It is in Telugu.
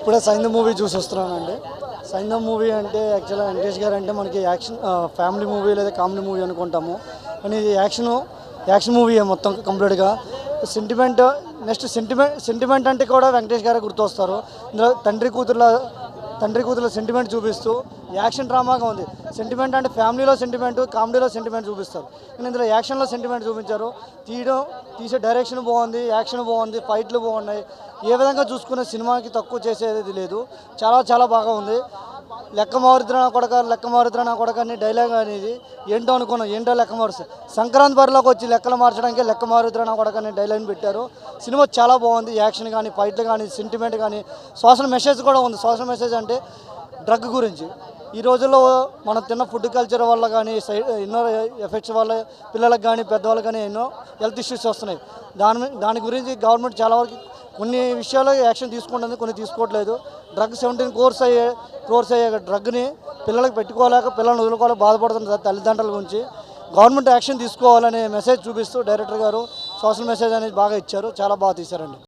ఇప్పుడే సైంధవ్ మూవీ చూసి వస్తున్నానండి. సైంధవ్ మూవీ అంటే యాక్చువల్గా వెంకటేష్ గారు అంటే మనకి యాక్షన్ ఫ్యామిలీ మూవీ లేదా కామెడీ మూవీ అనుకుంటాము, కానీ ఇది యాక్షన్ మూవీ మొత్తం కంప్లీట్గా. సెంటిమెంట్ నెక్స్ట్ సెంటిమెంట్ అంటే కూడా వెంకటేష్ గారే గుర్తొస్తారు. ఇందులో తండ్రి కూతుర్ల సెంటిమెంట్ చూపిస్తూ యాక్షన్ డ్రామాగా ఉంది. సెంటిమెంట్ అంటే ఫ్యామిలీలో సెంటిమెంట్, కామెడీలో సెంటిమెంట్ చూపిస్తారు, కానీ ఇందులో యాక్షన్లో సెంటిమెంట్ చూపించారు. తీసే డైరెక్షన్ బాగుంది, యాక్షన్ బాగుంది, ఫైట్లు బాగున్నాయి. ఏ విధంగా చూసుకునే సినిమాకి తక్కువ చేసేది లేదు. చాలా చాలా బాగా ఉంది. లెక్క మారుద్ర నా కొడక అని డైలాగ్ అనేది ఏంటో అనుకున్నాం. ఏంటో లెక్క మారుస్తా సంక్రాంతి బరిలోకి వచ్చి లెక్కలు మార్చడానికి లెక్క మారుద్ర నా కొడక అని డైలాగ్ పెట్టారు. సినిమా చాలా బాగుంది. యాక్షన్ కానీ, ఫైట్లు కానీ, సెంటిమెంట్ కానీ, సోషల్ మెసేజ్ కూడా ఉంది. సోషల్ మెసేజ్ అంటే డ్రగ్ గురించి. ఈ రోజుల్లో మనం తిన్న ఫుడ్ కల్చర్ వల్ల కానీ, ఎన్నో ఎఫెక్ట్స్ వల్ల పిల్లలకు కానీ, పెద్దవాళ్ళకి కానీ ఎన్నో హెల్త్ ఇష్యూస్ వస్తున్నాయి. దాని గురించి గవర్నమెంట్ చాలా వరకు కొన్ని విషయాల్లో యాక్షన్ తీసుకుంటుంది, కొన్ని తీసుకోవట్లేదు. డ్రగ్ 17 క్రోర్స్ అయ్యే డ్రగ్ని పిల్లలకు పెట్టుకోలేక పిల్లల్ని వదులుకోలేక బాధపడుతున్న తల్లిదండ్రుల గురించి గవర్నమెంట్ యాక్షన్ తీసుకోవాలనే మెసేజ్ చూపిస్తూ డైరెక్టర్ గారు సోషల్ మెసేజ్ అనేది బాగా ఇచ్చారు. చాలా బాగా తీశారండి.